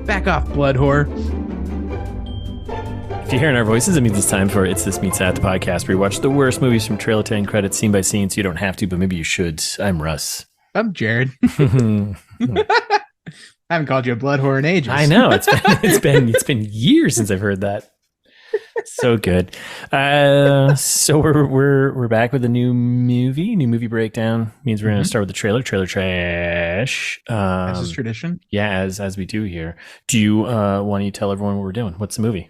Back off, blood whore. If you're hearing our voices, it means it's time for It's This Meets That, the podcast where we watch the worst movies from trailer to end credits, scene by scene, so you don't have to, but maybe you should. I'm Russ. I'm Jared. I haven't called you a blood whore in ages. I know. It's been years since I've heard that. So good. So we're back with a new movie breakdown. Means we're going to start with the trailer trash. As is tradition. Yeah, as we do here. Do you want to tell everyone what we're doing? What's the movie?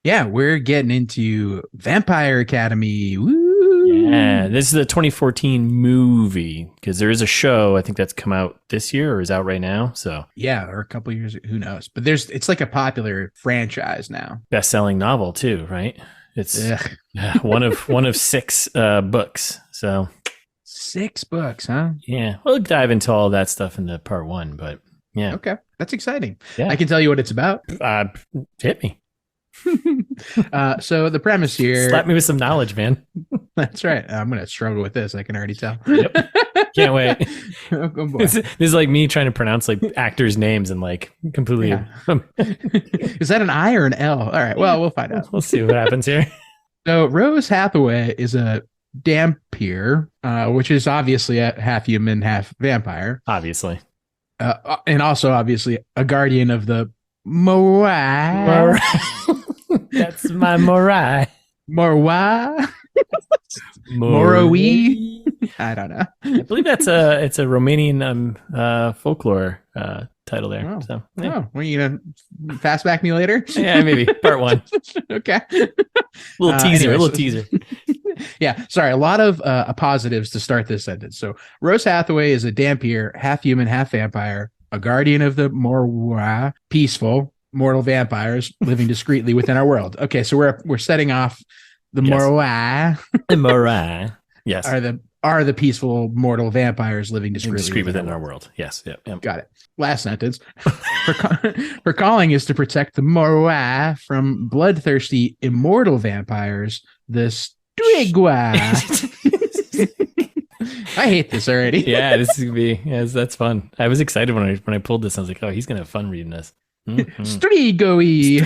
Yeah, we're getting into Vampire Academy. Woo! Yeah, this is a 2014 movie because there is a show I think that's come out this year or is out right now. So yeah, or a couple of years, who knows? But it's like a popular franchise now. Best-selling novel too, right? It's one of 6 books. So 6 books, huh? Yeah, we'll dive into all that stuff in the part 1, but yeah. Okay, that's exciting. Yeah. I can tell you what it's about. Hit me. So the premise here. Slap me with some knowledge, man. That's right. I'm going to struggle with this. I can already tell. Yep. Can't wait. Oh, boy. This is like me trying to pronounce like actors' names and like completely. Yeah. Is that an I or an L? All right. Well, we'll find out. We'll see what happens here. So Rose Hathaway is a Dhampir, which is obviously a half human, half vampire. Obviously. And also obviously a guardian of the Morai. That's my Morai. Moroi. Moroi. I don't know. I believe it's a Romanian folklore title there. Oh. So yeah. Well, you gonna fast back me later? Yeah, maybe part 1. Okay. Little teaser. Yeah, sorry. A lot of positives to start this sentence. So Rose Hathaway is a Dhampir, half human, half vampire, a guardian of the Moroi, peaceful, mortal vampires living discreetly within our world. Okay, so we're setting off the Moroi. The Morai. Yes. Are the peaceful mortal vampires living discreetly within our world. Yes. Yep. Got it. Last sentence. Her calling is to protect the Moroi from bloodthirsty immortal vampires, the Strigoi. I hate this already. Yeah, this is gonna be. Yes, that's fun. I was excited when I pulled this. I was like, oh, he's gonna have fun reading this. Mm-hmm. Strigoi.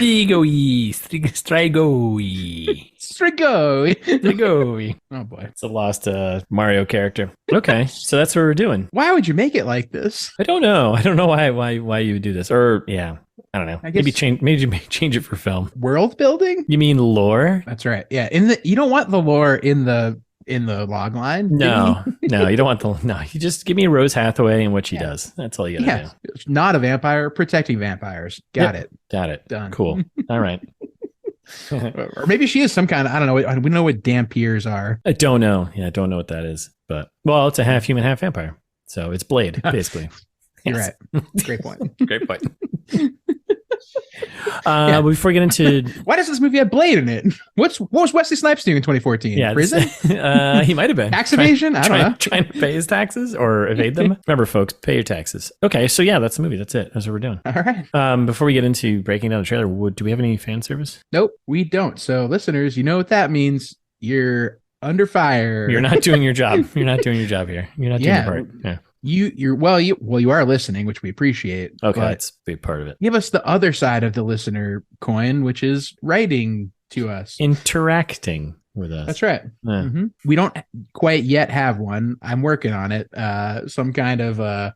Oh boy, it's a lost Mario character. Okay, so that's what we're doing. Why would you make it like this? I don't know. I don't know why you would do this. Or yeah, I don't know. Maybe change it for film. World building? You mean lore? That's right. Yeah. You don't want the lore in the log line. No, you don't want you just give me Rose Hathaway and what she does. That's all you gotta do. Not a vampire, protecting vampires. Got it. Done. Cool. All right. Or maybe she is some kind of, I don't know. We know what Dhampirs are. I don't know. Yeah, I don't know what that is. But, well, it's a half human, half vampire. So it's Blade, basically. You're right. Great point. Great point. Before we get into... Why does this movie have Blade in it? What was Wesley Snipes doing in 2014? Yeah, prison? He might have been. Tax evasion? I don't know. Trying to pay his taxes or evade them. Remember, folks, pay your taxes. Okay, so yeah, that's the movie. That's it. That's what we're doing. All right. Before we get into breaking down the trailer, do we have any fan service? Nope, we don't. So listeners, you know what that means. You're under fire. You're not doing your job. You're not doing your job here. You're not doing your part. Yeah. You are listening, which we appreciate. Okay, that's a big part of it. Give us the other side of the listener coin, which is writing to us, interacting with us. That's right. Yeah. Mm-hmm. We don't quite yet have one. I'm working on it. Some kind of an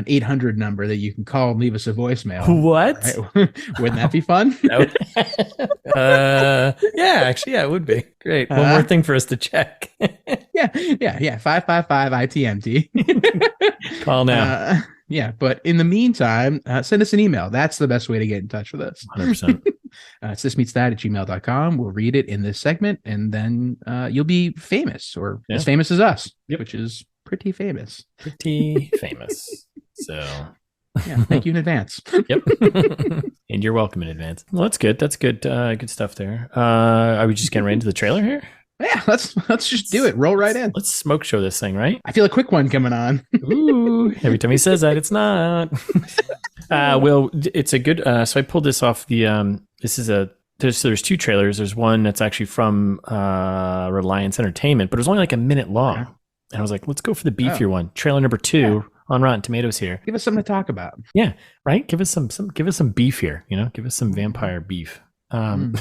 800 number that you can call and leave us a voicemail. What? Right? Wouldn't that be fun? Yeah, actually, yeah, it would be great. One more thing for us to check. Yeah. 555 ITMT. Call now. Yeah, but in the meantime, send us an email. That's the best way to get in touch with us. 100%. It's thismeetsthat@gmail.com. We'll read it in this segment, and then you'll be famous, or as famous as us, which is pretty famous. Pretty famous. So yeah, thank you in advance. Yep. And you're welcome in advance. Well, that's good. That's good. Good stuff there. Are we just getting right into the trailer here? Yeah, let's just do it. Roll right in. Let's smoke show this thing, right? I feel a quick one coming on. Ooh, every time he says that, it's not. Well, it's a good. So I pulled this off the. There's 2 trailers. There's one that's actually from Reliance Entertainment, but it was only like a minute long. And I was like, let's go for the beefier one. Trailer number 2 on Rotten Tomatoes here. Give us something to talk about. Yeah, right. Give us some beef here. Give us some vampire beef. I don't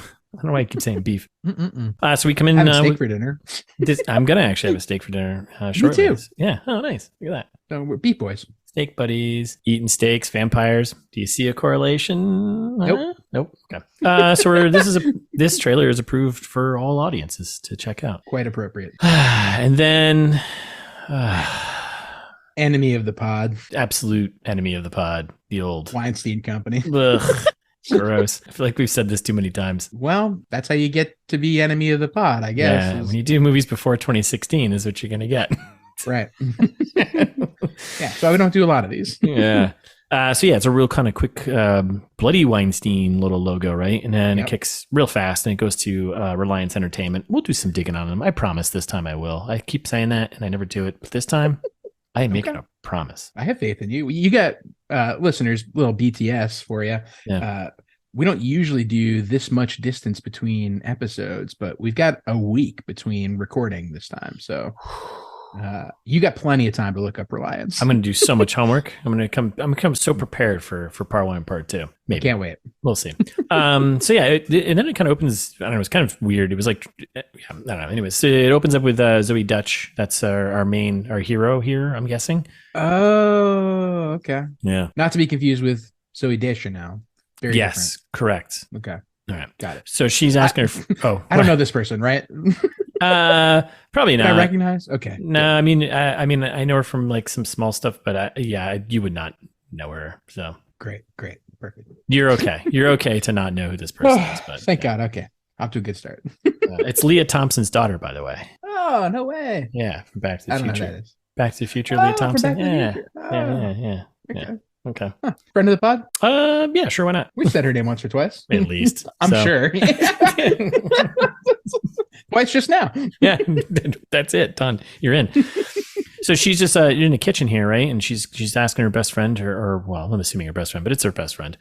know why I keep saying beef. So we come in. Have a steak for dinner. I'm gonna actually have a steak for dinner shortly. Me too. Yeah. Oh, nice. Look at that. So we're beef boys. Steak buddies, eating steaks, vampires. Do you see a correlation? Nope. Okay. So this trailer is approved for all audiences to check out. Quite appropriate. And then, enemy of the pod, absolute enemy of the pod, the old Weinstein Company. Ugh, gross. I feel like we've said this too many times. Well, that's how you get to be enemy of the pod, I guess. Yeah, when you do movies before 2016 is what you're gonna get. Right. Yeah, so we don't do a lot of these. Yeah. So yeah, it's a real kind of quick, bloody Weinstein little logo, right? And then it kicks real fast and it goes to Reliance Entertainment. We'll do some digging on them. I promise this time I will. I keep saying that and I never do it. But this time I am making a promise. I have faith in you. You got listeners, little BTS for you. Yeah. We don't usually do this much distance between episodes, but we've got a week between recording this time. So you got plenty of time to look up Reliance. I'm going to do so much homework. I'm going to come so prepared for part 1 and part 2. Maybe. Can't wait. We'll see. So yeah, and then it kind of opens. I don't know. It's kind of weird. It was like, I don't know. Anyways, so it opens up with Zoey Deutch. That's our hero here, I'm guessing. Oh, okay. Yeah. Not to be confused with Zoey Deutch now. Very different. Correct. Okay. All right. Got it. So she's asking her. I don't know this person, right? Probably not. I recognize? Okay. No, I mean, I know her from like some small stuff, but you would not know her. So great, perfect. You're okay. You're okay to not know who this person is. But thank God. Okay, off to a good start. It's Leah Thompson's daughter, by the way. Oh, no way. Yeah, from Back to the I don't Future. know who that is. Back to the Future, Leah Thompson. Yeah. Okay. Okay. Huh. Friend of the pod? Yeah, sure. Why not? We've said her name once or twice. At least. I'm sure. Twice just now. Yeah, that's it. Done. You're in. So she's just you're in the kitchen here, right? And she's asking her best friend, or well, I'm assuming her best friend, but it's her best friend.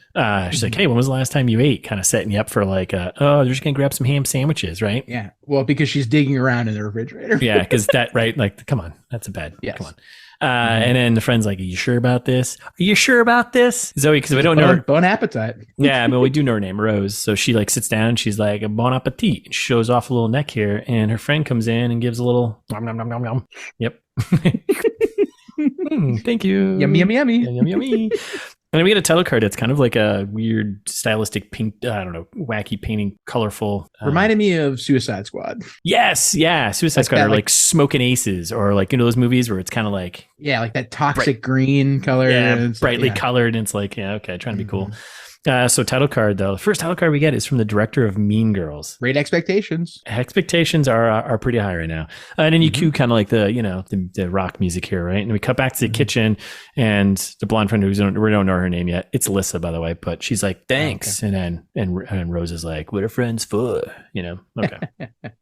She's like, "Hey, when was the last time you ate?" Kind of setting you up for like, they're just gonna grab some ham sandwiches, right? Yeah. Well, because she's digging around in the refrigerator. Yeah, because that, right? Like, come on, that's a bad. Yes. Come on. And then the friend's like, "Are you sure about this? Are you sure about this, Zoey?" Because we don't know her. Bon appetite. Yeah, I mean, we do know her name, Rose. So she like sits down. She's like, "Bon appetit." She shows off a little neck here, and her friend comes in and gives a little nom nom nom nom nom. Yep. Thank you. Yummy, yummy, yummy. Yummy, yummy. And then we get a title card that's kind of like a weird stylistic pink, I don't know, wacky painting, colorful. Reminded me of Suicide Squad. Yes, yeah. Suicide Squad, or like Smoking Aces, or like, those movies where it's kind of like. Yeah, like that toxic green color. Yeah, brightly colored. And it's like, yeah, okay, trying to be cool. So title card, though. The first title card we get is from the director of Mean Girls. Great expectations. Expectations are pretty high right now. And then you cue kind of like the rock music here, right? And we cut back to the kitchen, and the blonde friend we don't know her name yet. It's Alyssa, by the way, but she's like, "Thanks." Oh, okay. And then Rose is like, "What are friends for?" Okay. And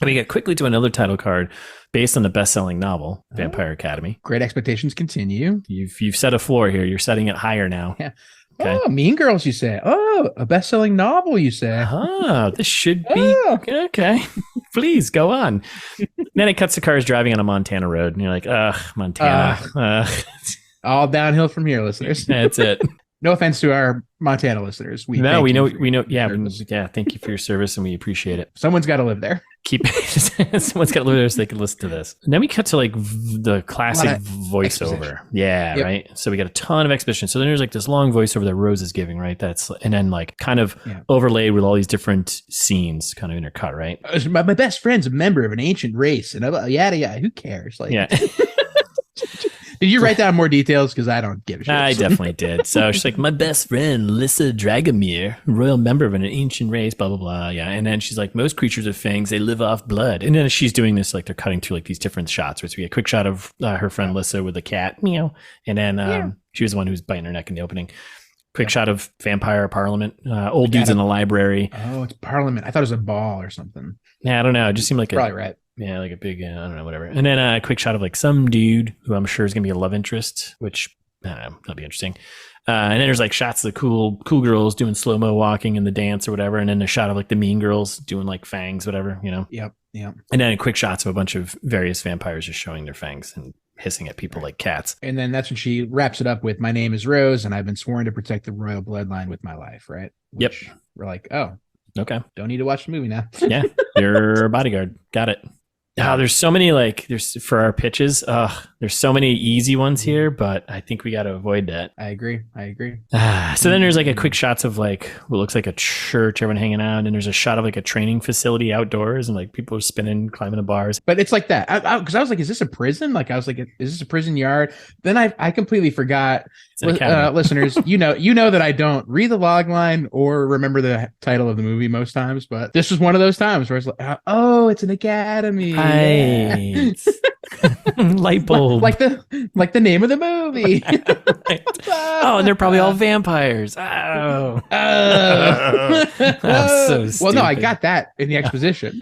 we get quickly to another title card based on the best-selling novel, Vampire Academy. Great expectations continue. You've set a floor here. You're setting it higher now. Yeah. Okay. Oh, Mean Girls, you say. Oh, a best-selling novel, you say. Oh, this should be okay. Please go on. Then it cuts to cars driving on a Montana road, and you're like, Montana. All downhill from here, listeners. That's it. No offense to our Montana listeners. We know. Yeah, thank you for your service, and we appreciate it. Someone's got to live there. Someone's got to live there so they can listen to this. And then we cut to like the classic voiceover. Yeah, right. So we got a ton of exposition. So then there's like this long voiceover that Rose is giving, right? And then like kind of overlaid with all these different scenes, kind of intercut, right? My best friend's a member of an ancient race, and yada yada. Who cares? Like, yeah. Did you write down more details? Because I don't give a shit. I definitely did. So she's like, "My best friend, Lissa Dragomir, royal member of an ancient race, blah, blah, blah." Yeah. And then she's like, "Most creatures with fangs, they live off blood." And then she's doing this, like they're cutting through like these different shots, where we get a quick shot of her friend Lissa with a cat, meow. And then she was the one who was biting her neck in the opening. Quick shot of Vampire Parliament, old dudes in the library. Oh, it's Parliament. I thought it was a ball or something. Yeah, I don't know. It just seemed like probably right. Yeah, like a big, I don't know, whatever. And then a quick shot of like some dude who I'm sure is going to be a love interest, which I don't know, that'll be interesting. And then there's like shots of the cool girls doing slow-mo walking in the dance or whatever. And then a shot of like the mean girls doing like fangs, whatever, you know? Yep. And then quick shots of a bunch of various vampires just showing their fangs and hissing at people like cats. And then that's when she wraps it up with, "My name is Rose, and I've been sworn to protect the royal bloodline with my life," right? Which Yep. We're like, oh, okay. Don't need to watch the movie now. Yeah. You're a bodyguard. Got it. Oh, there's so many for our pitches. There's so many easy ones here, but I think we got to avoid that. I agree. So then there's like a quick shots of like what looks like a church, everyone hanging out, and there's a shot of like a training facility outdoors, and like people are spinning, climbing the bars. But it's like that because I was like, is this a prison? Like I was like, is this a prison yard? Then I completely forgot. Listeners, you know that I don't read the log line or remember the title of the movie most times, but this was one of those times where it's like, oh, it's an academy. Right. Light bulb. Like the name of the movie. Right. Oh, and they're probably all vampires. Oh. So well, no, I got that in the exposition.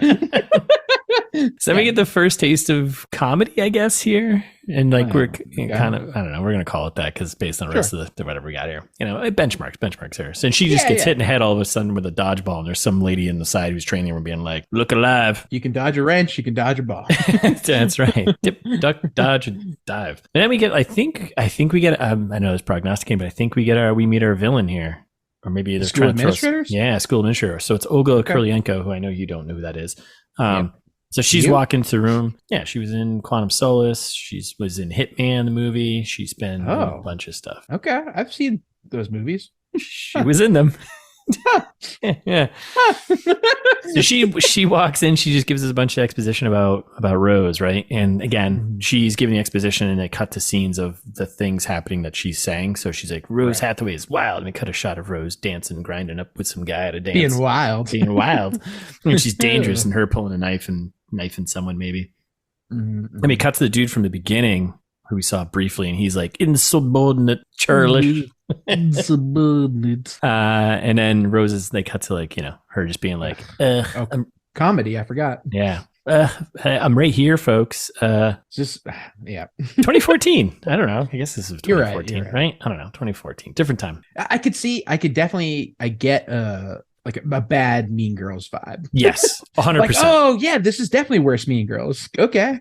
So then we get the first taste of comedy, I guess, here. And like we're kind of, I don't know, we're going to call it that because based on the rest of the whatever we got here. You know, benchmarks here. So she just gets hit in the head all of a sudden with a dodgeball, and there's some lady in the side who's training her being like, "Look alive. You can dodge a wrench, you can dodge a ball." That's right. Dip, duck, dodge, and dive. And then we get, I think we get, I know it's prognosticating, but I think we meet our villain here. Or maybe they're school administrators? School administrator. So it's Olga Kurylenko, who I know you don't know who that is. So she's walking into the room. Yeah, she was in Quantum Solace. She was in Hitman, the movie. She's been in a bunch of stuff. Okay, I've seen those movies. She was in them. Yeah. So she walks in. She just gives us a bunch of exposition about Rose, right? And again, she's giving the exposition, and they cut to scenes of the things happening that she's saying. So she's like, "Rose Hathaway is wild," and they cut a shot of Rose dancing, grinding up with some guy at a dance, being wild, and she's dangerous, and her pulling a knife and knifing someone maybe. Mm-hmm. Then we cut to the dude from the beginning who we saw briefly, and he's like, "Insubordinate, churlish." Insubordinate. And then Roses, they cut to like, you know, her just being like, comedy. I forgot. Yeah. I'm right here, folks. Just 2014. I don't know. I guess this is 2014, You're right. right? I don't know. 2014. Different time. I get like a bad Mean Girls vibe. Yes. 100%. Like, oh yeah, this is definitely worse Mean Girls. Okay.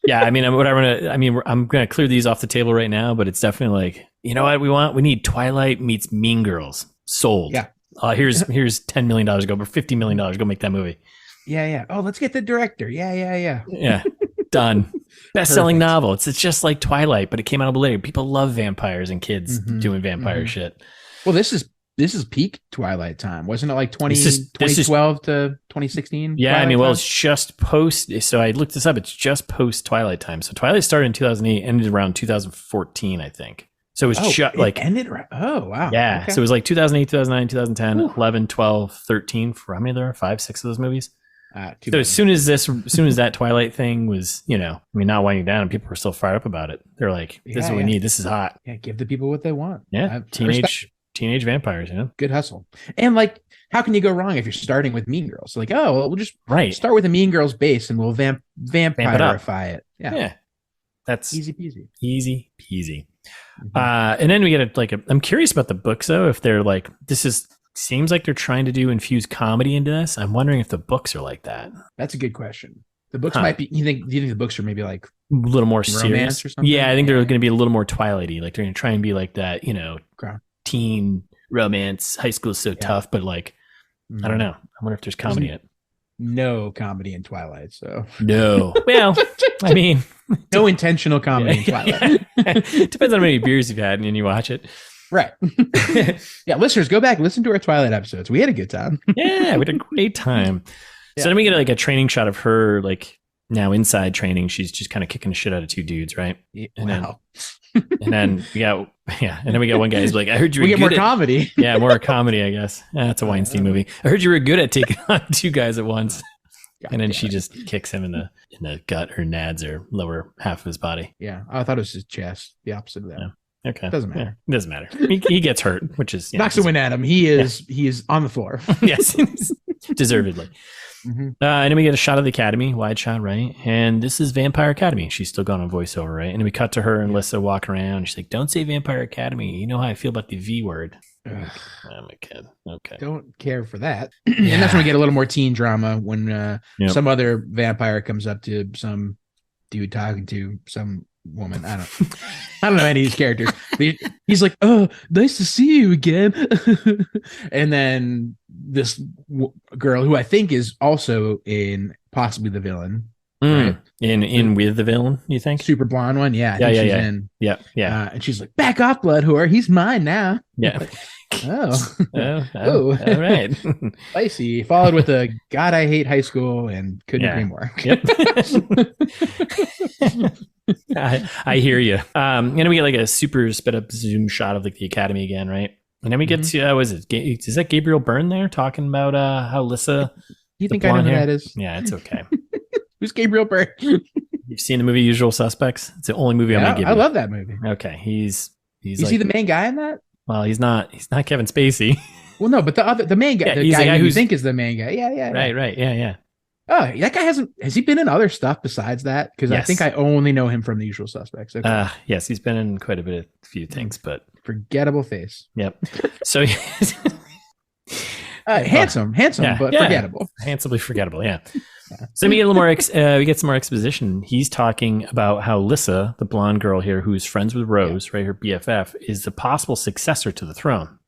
Yeah. I mean, I'm going to clear these off the table right now, but it's definitely like, you know what we need Twilight meets Mean Girls. Sold. Yeah. Here's $10 million go, or $50 million go make that movie. Yeah. Oh, let's get the director. Yeah. Yeah. Done. Best-selling novel. It's just like Twilight, but it came out a little later. People love vampires and kids doing vampire shit. Well, this is peak Twilight time. Wasn't it like 2012 to 2016? Yeah, Twilight I mean, well, time? it's just post. So I looked this up. It's just post Twilight time. So Twilight started in 2008, ended around 2014, I think. So it was just like ended. Oh wow. Yeah. Okay. So it was like 2008, 2009, 2010, 11, 12, 13. For how many there are? 5, 6 of those movies. So as soon as that Twilight thing was, you know, I mean, not winding down, and people were still fired up about it. They're like, "This is what we need. This is hot." Yeah, give the people what they want. Yeah, teenage vampires, you know. Good hustle. And like, how can you go wrong if you're starting with Mean Girls? Like, oh, well, we'll just start with a Mean Girls base, and we'll vampirify it. Yeah, that's easy peasy. Easy peasy. And then we get I'm curious about the books though. If they're like, seems like they're trying to infuse comedy into this. I'm wondering if the books are like that. That's a good question. The books might be. Do you think the books are maybe like a little more serious or something? Yeah, I think they're going to be a little more Twilighty. Like they're going to try and be like that, you know, teen romance. High school is so tough, but like, I don't know. I wonder if there's comedy in it. No comedy in Twilight. So no. Well, I mean, no intentional comedy in Twilight. Depends on how many beers you've had and you watch it. Right. Yeah, listeners, go back, listen to our Twilight episodes. We had a good time. Yeah, we had a great time. So then we get like a training shot of her, like now inside training. She's just kind of kicking the shit out of 2 dudes, right? And then we got one guy who's like, "I heard you were we get good more comedy." Yeah, more comedy, I guess. That's a Weinstein movie. I heard you were good at taking on 2 guys at once. And then she just kicks him in the gut or nads or lower half of his body. Yeah, I thought it was his chest. The opposite of that. Yeah. Okay. Doesn't matter. Yeah, doesn't matter. He gets hurt, which is knocks a win at him. He is on the floor. Yes, deservedly. And then we get a shot of the Academy, wide shot, right? And this is Vampire Academy. She's still gone on voiceover, right? And then we cut to her and Lissa walking around. She's like, "Don't say Vampire Academy. You know how I feel about the V word." I'm a kid. Okay. Don't care for that. And that's when we get a little more teen drama when some other vampire comes up to some dude talking to some woman. I don't know any of these characters. He's like, "Oh, nice to see you again." And then this girl, who I think is also in possibly the villain, right? in with the villain, you think? Super blonde one, yeah. And she's like, "Back off, blood whore. He's mine now." Yeah. Like, all right. Spicy. Followed with a "God, I hate high school," and couldn't agree more. Yep. I hear you. And then we get like a super sped up zoom shot of like the Academy again, right? And then we get to is that Gabriel Byrne there talking about how Lissa? You think I know who that is? Yeah, it's okay. Who's Gabriel Byrne? You've seen the movie Usual Suspects? It's the only movie I'm gonna give you. I love that movie. Okay, he's is he the main guy in that? Well, he's not Kevin Spacey. Well, no, but the main guy, the guy who you think is the main guy. Yeah. Right. Yeah. Oh, that guy has he been in other stuff besides that? Because I think I only know him from The Usual Suspects. Okay. Yes, he's been in quite a few things, but forgettable face. Yep. So handsome, but forgettable. Handsomely forgettable. Yeah. So then we get a little more. We get some more exposition. He's talking about how Lissa, the blonde girl here, who's friends with Rose, right, her BFF, is the possible successor to the throne.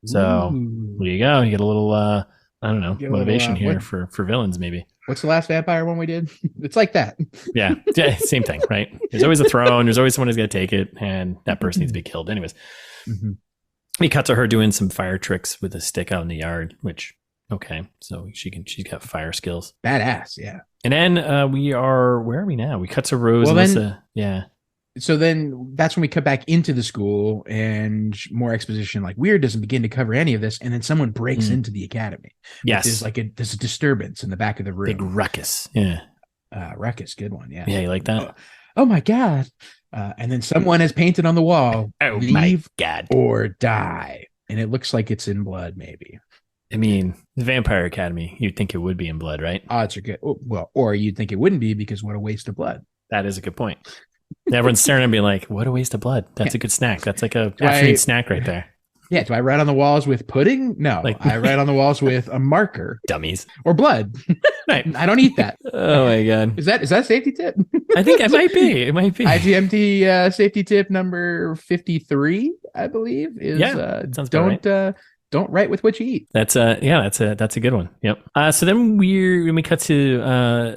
So there you go. You get a little, I don't know, motivation here for villains, maybe. What's the last vampire one we did? It's like that. Yeah, same thing, right? There's always a throne. There's always someone who's going to take it, and that person needs to be killed. Anyways, we cut to her doing some fire tricks with a stick out in the yard, which. Okay, so she's got fire skills. Badass, yeah. And then where are we now? We cut to Rose and Lissa. Yeah. So then that's when we cut back into the school and more exposition. Like Weird doesn't begin to cover any of this, and then someone breaks into the Academy. Yes. There's there's a disturbance in the back of the room. Big ruckus. Yeah. Ruckus, good one. Yeah. Yeah, you like that? Oh my God. And then someone has painted on the wall, "Leave my God, or die." And it looks like it's in blood, maybe. I mean, the Vampire Academy, you'd think it would be in blood, right? Odds are good. Well, or you'd think it wouldn't be because what a waste of blood. That is a good point. Everyone's staring at me like, what a waste of blood. That's a good snack. That's like a afternoon snack right there. Yeah. Do I write on the walls with pudding? No. I write on the walls with a marker. Dummies. Or blood. Right. I don't eat that. Oh my God. Is that a safety tip? I think it might be. It might be. ITMT safety tip number 53, I believe, is sounds right. Don't write with what you eat. That's a good one. Yep. So then when we cut to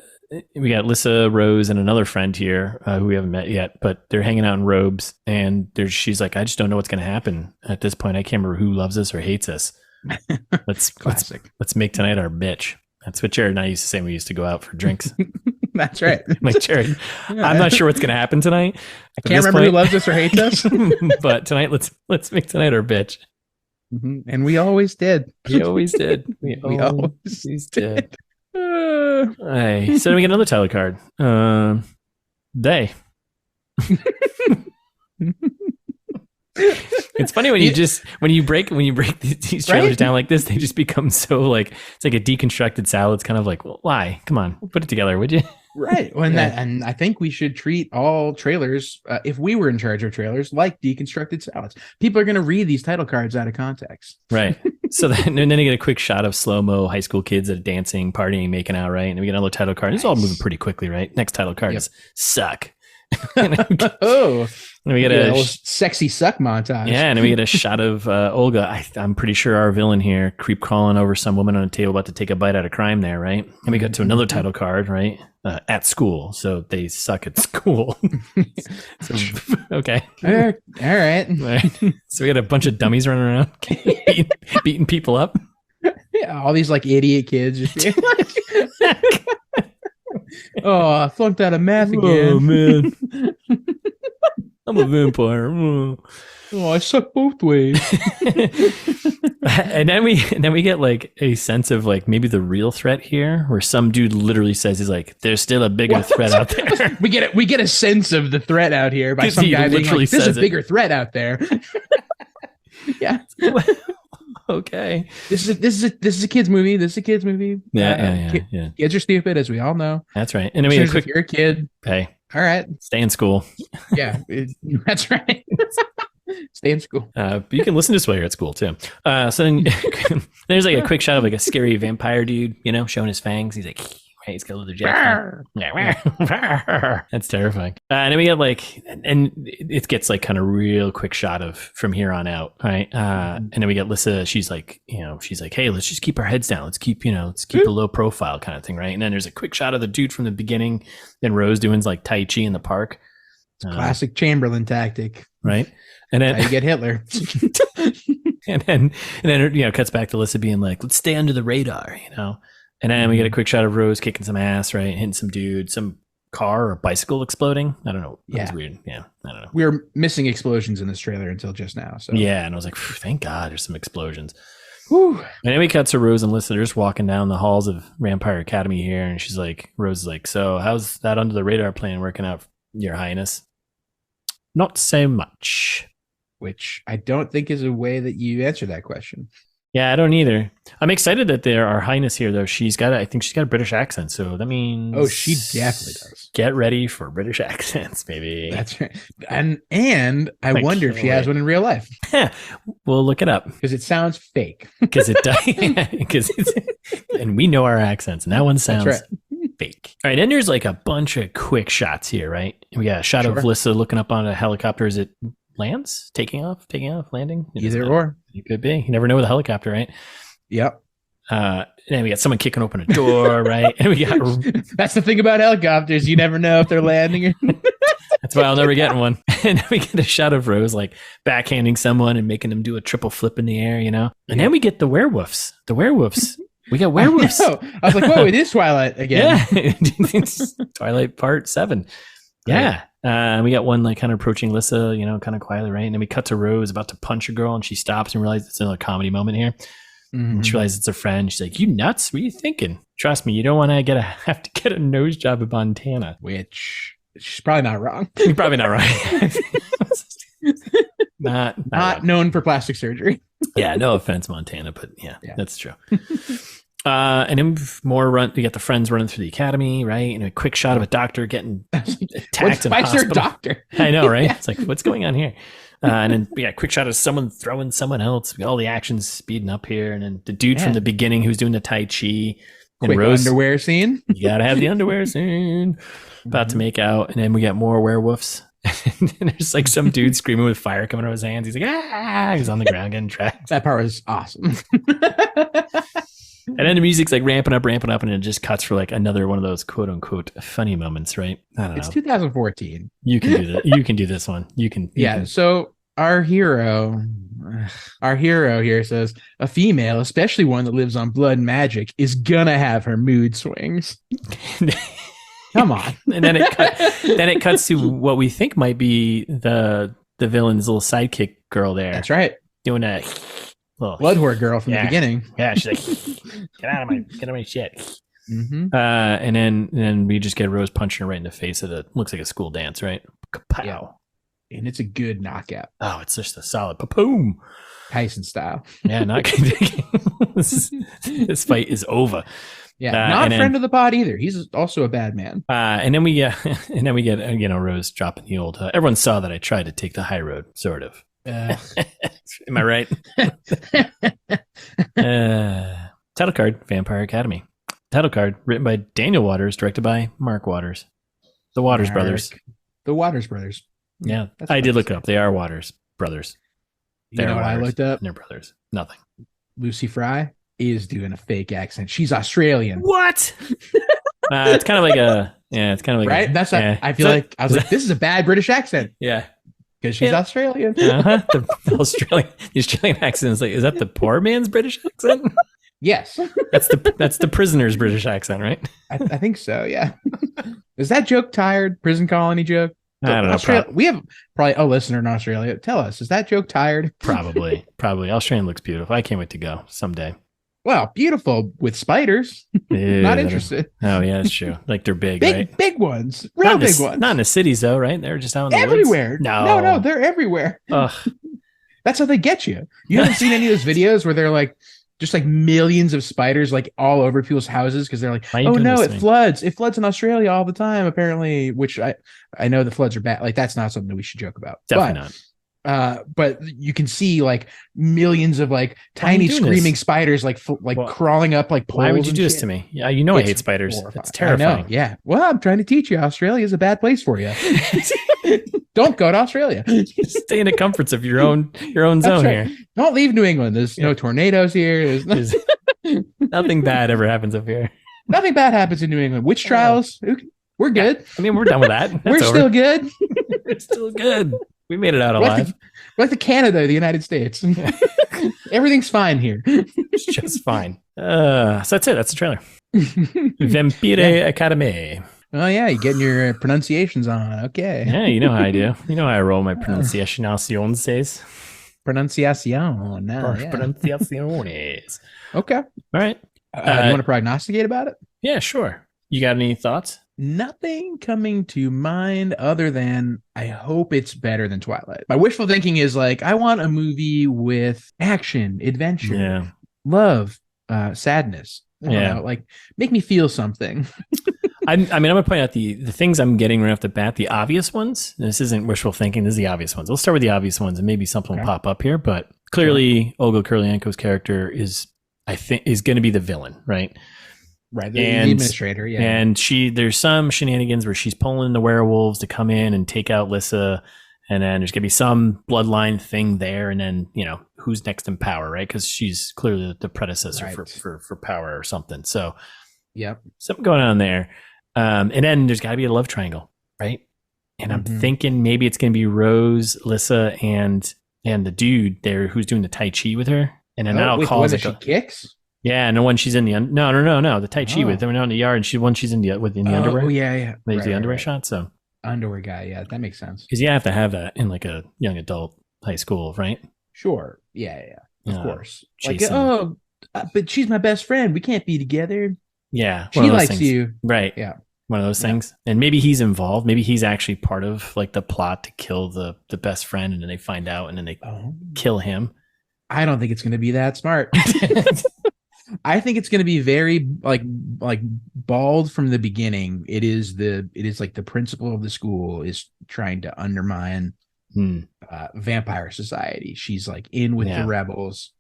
we got Lissa, Rose, and another friend here who we haven't met yet, but they're hanging out in robes, and she's like, "I just don't know what's going to happen at this point. I can't remember who loves us or hates us. Let's make tonight our bitch." That's what Jared and I used to say when we used to go out for drinks. That's right. Like, Jared, I'm not sure what's going to happen tonight. I can't remember who loves us or hates us. But tonight, let's make tonight our bitch. And we always did. We always did. We always did. Hey, so then we get another title card. They. It's funny when you break these trailers down like this, they just become so like it's like a deconstructed salad. It's kind of like, well, why? Come on, put it together, would you? Right. Well, and I think we should treat all trailers, if we were in charge of trailers, like deconstructed salads. People are going to read these title cards out of context. Right. So then you get a quick shot of slow-mo high school kids that are dancing, partying, making out, right? And we get another title card. Nice. It's all moving pretty quickly, right? Next title card is suck. Oh, and we get a sexy suck montage. Yeah, and then we get a shot of Olga. I'm pretty sure our villain here, creep crawling over some woman on a table about to take a bite out of crime there, right? And we got to another title card, right? At school, so they suck at school. So, okay, all right. So we got a bunch of dummies running around beating people up. Yeah, all these like idiot kids. Oh, I flunked out of math again. Oh man, I'm a vampire. Oh, I suck both ways. And then we get like a sense of like maybe the real threat here, where some dude literally says he's like, "There's still a bigger threat out there." We get a sense of the threat out here by some guy being like, "There's a bigger threat out there." Yeah. Okay. This is a kids movie. This is a kids movie. Yeah. Kids are stupid, as we all know. That's right. And I mean, if you're a kid, hey, all right, stay in school. Yeah, that's right. Stay in school. But you can listen to this while you're at school too. So then there's like a quick shot of like a scary vampire dude, showing his fangs. He's like, he's got a leather jacket. That's terrifying. And then we get and it gets like kind of real quick shot of from here on out, right? And then we get Lissa. She's like, hey, let's just keep our heads down. Let's keep a low profile kind of thing, right? And then there's a quick shot of the dude from the beginning. Then Rose doing like Tai Chi in the park. Classic Chamberlain tactic, right? And then how you get Hitler. and then it cuts back to Lissa being like, let's stay under the radar, And then we get a quick shot of Rose kicking some ass, right? Hitting some dude, some car or bicycle exploding. I don't know. That was weird. Yeah, I don't know. We were missing explosions in this trailer until just now. So yeah, and I was like, thank God there's some explosions. Whew. And then we cut to Rose and Lissa. They're just walking down the halls of Vampire Academy here. And she's like, Rose is like, so how's that under the radar plan working out, Your Highness? Not so much. Which I don't think is a way that you answer that question. Yeah, I don't either. I'm excited that there are Highness here, though. I think she's got a British accent, so that means... Oh, she definitely does. Get ready for British accents, baby. That's right. And I wonder if she has one in real life. We'll look it up. Because it sounds fake. Because it does. And we know our accents, and that one sounds fake. All right, and there's like a bunch of quick shots here, right? We got a shot of Lissa looking up on a helicopter. Is it lands? Taking off, landing? Either or. It could be. You never know with a helicopter, right? Yep. And then we got someone kicking open a door, right? And we got that's the thing about helicopters. You never know if they're landing or that's why I'll never get one. And then we get a shot of Rose like backhanding someone and making them do a triple flip in the air, And then we get the werewolves. We got werewolves. I was like, whoa, it is Twilight again. Yeah. Twilight Part 7. Yeah. We got one like kind of approaching Lissa, kind of quietly, right? And then we cut to Rose about to punch a girl, and she stops and realizes it's another comedy moment here. Mm-hmm. And she realizes it's a friend. She's like, "You nuts? What are you thinking? Trust me, you don't want to have to get a nose job in Montana." Which she's probably not wrong. You're probably not right. not known for plastic surgery. Yeah, no offense, Montana, but yeah. That's true. And then we got the friends running through the academy, right? And a quick shot of a doctor getting attacked in the hospital. Doctor? I know, right? It's like, what's going on here? And then we got a quick shot of someone throwing someone else. We got all the actions speeding up here. And then the dude from the beginning who's doing the Tai Chi. And quick Rose, underwear scene. You got to have the underwear scene. About to make out. And then we got more werewolves. And there's like some dude screaming with fire coming out of his hands. He's like, ah! He's on the ground getting tracked. That part was awesome. And then the music's like ramping up, and it just cuts for like another one of those quote unquote funny moments, right? I don't know. It's 2014. You can do that. You can do this one. You can. So our hero here says a female, especially one that lives on blood and magic, is gonna have her mood swings. Come on. And then it cuts to what we think might be the villain's little sidekick girl there. That's right. Doing a blood whore girl from the beginning. Yeah, she's like, get out of my shit. Mm-hmm. And then we just get Rose punching her right in the face of the looks like a school dance, right? Kapow. Yeah. And it's a good knockout. Oh, it's just a solid pa-boom. Tyson style. Yeah, not this fight is over. Yeah, not a friend of the pod either. He's also a bad man. And then we get Rose dropping the old. Everyone saw that I tried to take the high road, sort of. Am I right? Title card: Vampire Academy. Title card written by Daniel Waters, directed by Mark Waters. The Waters brothers. The Waters brothers. Yeah, I did look up. They are Waters brothers. You know what I looked up? They're brothers. Nothing. Lucy Fry is doing a fake accent. She's Australian. What? It's kind of like it's kind of like right. That's I feel like I was like, this is a bad British accent. Yeah. Because she's Australian. The Australian accent is like, is that the poor man's British accent? Yes. That's the prisoner's British accent, right? I think so, yeah. Is that joke tired? Prison colony joke? I don't know. We have probably a listener in Australia. Tell us, is that joke tired? Probably. Australian looks beautiful. I can't wait to go someday. Well, beautiful with spiders. Not interested. Oh yeah, that's true. Like they're big, right? Big ones. Real big ones. Not in the cities though, right? They're just out in the everywhere. Woods. No, they're everywhere. Ugh. That's how they get you. You haven't seen any of those videos where they're like, just like millions of spiders like all over people's houses because they're like, oh no, it floods. It floods in Australia all the time, apparently, which I know the floods are bad. Like that's not something that we should joke about. Definitely not. But you can see like millions of like tiny screaming spiders like crawling up like poles. Why would you do this to me? Yeah, you know I hate spiders. It's terrifying. Yeah. Well, I'm trying to teach you. Australia is a bad place for you. Don't go to Australia. Stay in the comforts of your own zone here. Don't leave New England. There's no tornadoes here. There's nothing bad ever happens up here. Nothing bad happens in New England. Witch trials. We're good. Yeah. I mean, we're done with that. We're still good. We're still good. We made it out alive. Like the Canada, the United States. Everything's fine here. It's just fine. So that's it. That's the trailer. Vampire Academy. Oh, yeah. You're getting your pronunciations on. Okay. Yeah, you know how I do. You know how I roll my pronunciaciones. Pronunciacion. Yeah. Pronunciaciones. Okay. All right. You want to prognosticate about it? Yeah, sure. You got any thoughts? Nothing coming to mind other than I hope it's better than Twilight. My wishful thinking is like, I want a movie with action, adventure, love, sadness. Like make me feel something. I'm going to point out the things I'm getting right off the bat, the obvious ones. This isn't wishful thinking. This is the obvious ones. We'll start with the obvious ones and maybe something will pop up here. But clearly, Olga Kurylenko's character is going to be the villain, right? Right, the administrator, yeah. And there's some shenanigans where she's pulling the werewolves to come in and take out Lissa, and then there's gonna be some bloodline thing there, and then who's next in power, right? Because she's clearly the predecessor for power or something. So, something going on there. And then there's got to be a love triangle, right? And I'm thinking maybe it's gonna be Rose, Lissa, and the dude there who's doing the Tai Chi with her, and then I'll call it. She kicks. Yeah, and the one she's in the no, the Tai Chi with them out in the yard, and she's in the underwear. Oh yeah. There's the underwear shot, so underwear guy, yeah, that makes sense. Because you have to have that in like a young adult high school, right? Sure, yeah, of course. But she's my best friend. We can't be together. Yeah, she likes you, right? Yeah, one of those things. And maybe he's involved. Maybe he's actually part of like the plot to kill the best friend, and then they find out, and then they kill him. I don't think it's going to be that smart. I think it's going to be very like bald from the beginning. It is like the principal of the school is trying to undermine vampire society. She's like in with the rebels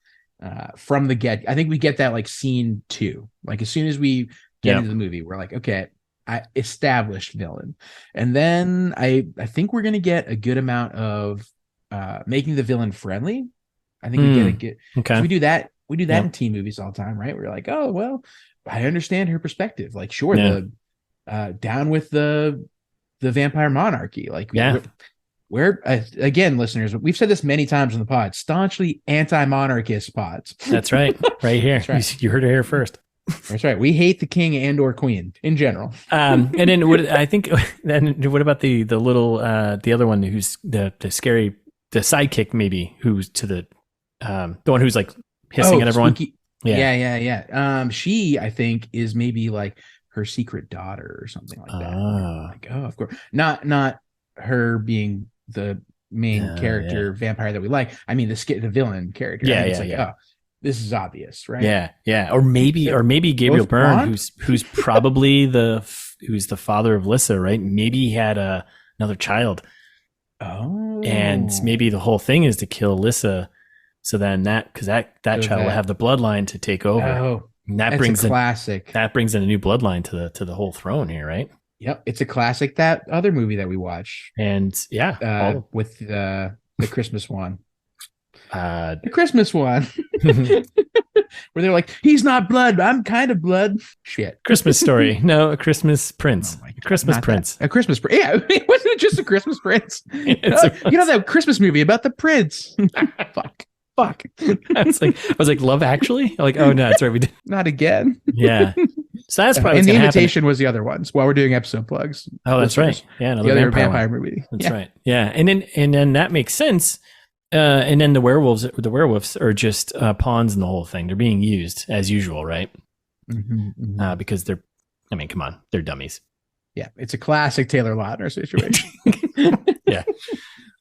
from the get. I think we get that like scene 2. Like as soon as we get into the movie, we're like, okay, I established villain. And then I think we're going to get a good amount of making the villain friendly. I think we get a good. Okay. We do that. We do that in teen movies all the time, right? We're like, oh, well, I understand her perspective. Like, sure, down with the vampire monarchy. Like, we're again, listeners, we've said this many times in the pod, staunchly anti-monarchist pods. That's right. Right here. That's right. You heard it here first. That's right. We hate the king and or queen in general. And then what about the little, the other one who's the scary, the sidekick maybe, who's to the one who's like, hissing at everyone. Spooky. Yeah. She, I think, is maybe like her secret daughter or something like that. Like, of course, not her being the main character vampire that we like. I mean, the villain character. Oh, this is obvious, right? Yeah. Or maybe Gabriel Byrne, who's probably who's the father of Lissa, right? Maybe he had another child. Oh, and maybe the whole thing is to kill Lissa. So then that child will have the bloodline to take over. Oh, and that brings classic. That brings in a new bloodline to the whole throne here, right? Yep, it's a classic. That other movie that we watched, and with the Christmas one, the Christmas one, where they're like, he's not blood, I'm kind of blood. Shit, Christmas Story. No, a Christmas Prince. A Christmas Prince. A Christmas Prince. Yeah, wasn't it just a Christmas Prince? That Christmas movie about the prince. Fuck. I was like, Love Actually? Like, oh no, that's right. We did not again. Yeah. So that's probably and the invitation was the other ones while we're doing episode plugs. Oh, that's right. Yeah, the other vampire movie. That's right. Yeah, and then that makes sense. And then the werewolves are just pawns in the whole thing. They're being used as usual, right? Because come on, they're dummies. Yeah, it's a classic Taylor Lautner situation. Yeah.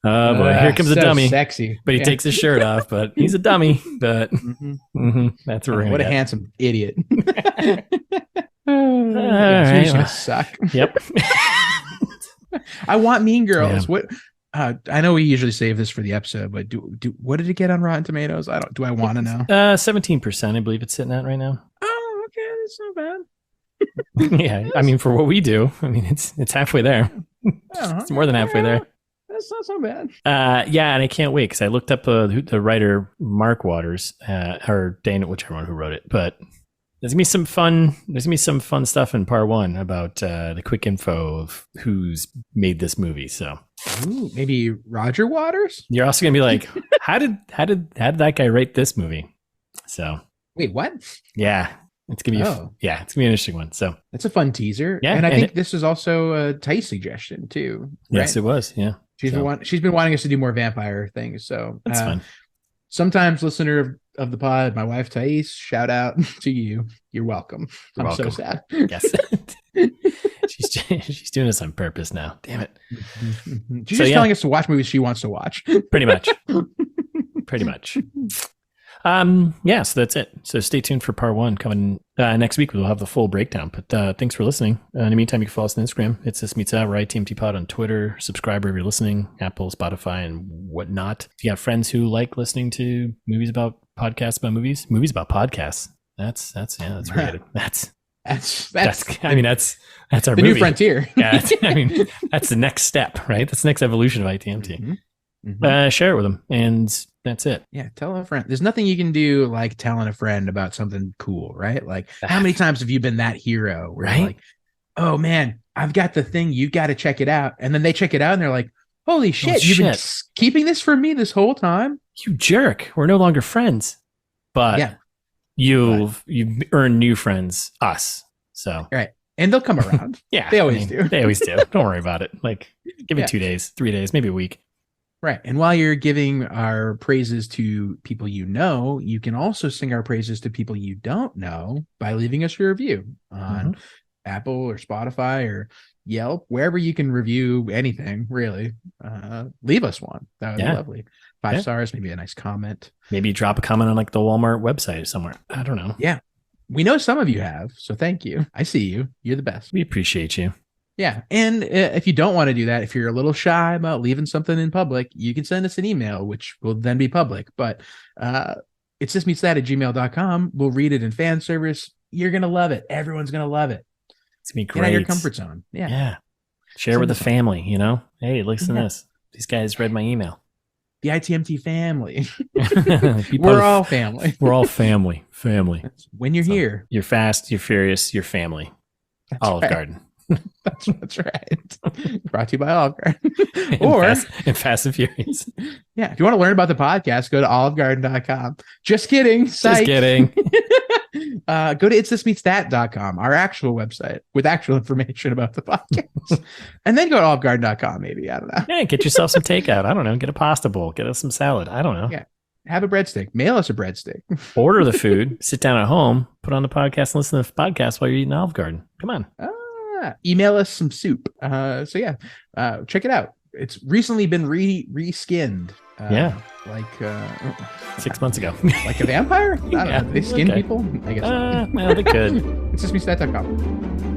Oh boy, here comes a so dummy. Sexy, But he takes his shirt off. But he's a dummy. But that's what we're what a gonna get. handsome idiot. Right, He's gonna suck. Yep. I want Mean Girls. Yeah. What? I know we usually save this for the episode, but what did it get on Rotten Tomatoes? Do I want to know? 17%, I believe it's sitting at right now. Oh, okay, that's not bad. Yeah, I mean, for what we do, I mean, it's halfway there. It's more than halfway there. That's not so bad. Yeah, and I can't wait because I looked up the writer Mark Waters or Dana, whichever one who wrote it. But there's gonna be some fun. There's gonna be some fun stuff in part 1 about the quick info of who's made this movie. So maybe Roger Waters. you're also gonna be like, how did that guy write this movie? So Wait, what? yeah. It's gonna be it's gonna be an interesting one. So that's a fun teaser. Yeah, and I think this is also a Tice suggestion too. Right? Yes, it was. Yeah, she's been wanting us to do more vampire things. So that's fun. Sometimes listener of the pod, my wife Thais, shout out to you. You're welcome. You're welcome. So sad. Yes, she's doing this on purpose now. Damn it. She's just telling us to watch movies she wants to watch. Pretty much. Pretty much. Yeah, so that's it. So stay tuned for part 1 coming next week. We'll have the full breakdown. But thanks for listening. In the meantime, you can follow us on Instagram. It's This Meets Out. We're ITMT Pod on Twitter. Subscribe wherever you're listening, Apple, Spotify, and whatnot. If you have friends who like listening to movies about podcasts about movies about podcasts. That's creative. That's I mean that's our the movie. New frontier. Yeah, I mean that's the next step, right? That's the next evolution of ITMT. Share it with them, and that's it. Yeah, tell a friend. There's nothing you can do like telling a friend about something cool, right? Like, how many times have you been that hero where you're like, oh man, I've got the thing, you got to check it out, and then they check it out and they're like, holy shit, you've been keeping this from me this whole time, you jerk. We're no longer friends, but you've earned new friends, us. So right, and they'll come around. Yeah, they always do. They always do. Don't worry about it. Like, give it 2 days, 3 days, maybe a week. Right. And while you're giving our praises to people you know, you can also sing our praises to people you don't know by leaving us a review on Apple or Spotify or Yelp, wherever you can review anything, really. Leave us one. That would be lovely. 5 stars, maybe a nice comment. Maybe drop a comment on like the Walmart website somewhere. I don't know. Yeah. We know some of you have, so thank you. I see you. You're the best. We appreciate you. Yeah. And if you don't want to do that, if you're a little shy about leaving something in public, you can send us an email, which will then be public. But it's thismeetsthat@gmail.com. We'll read it in fan service. You're going to love it. Everyone's going to love it. It's going to be great. Get out of your comfort zone. Yeah. Yeah. Share with the family, you know? Hey, listen to this. These guys read my email. The ITMT family. We're all family. We're all family. Family. When you're here. You're fast, you're furious, you're family. That's Olive Garden. That's right. Brought to you by Olive Garden. Or Fast and Furious. Yeah, if you want to learn about the podcast, go to olivegarden.com. Just kidding. Psych. Just kidding. Go to itsthismeetsthat.com, our actual website with actual information about the podcast. And then go to olivegarden.com, maybe. I don't know. Yeah, get yourself some takeout. I don't know. Get a pasta bowl. Get us some salad. I don't know. Yeah. Have a breadstick. Mail us a breadstick. Order the food. Sit down at home. Put on the podcast and listen to the podcast while you're eating Olive Garden. Come on. Email us some soup. Check it out. It's recently been reskinned. Like 6 months ago. Like a vampire? I don't know. They skin people? I guess. Well, they could. It's thismeetsthat.com.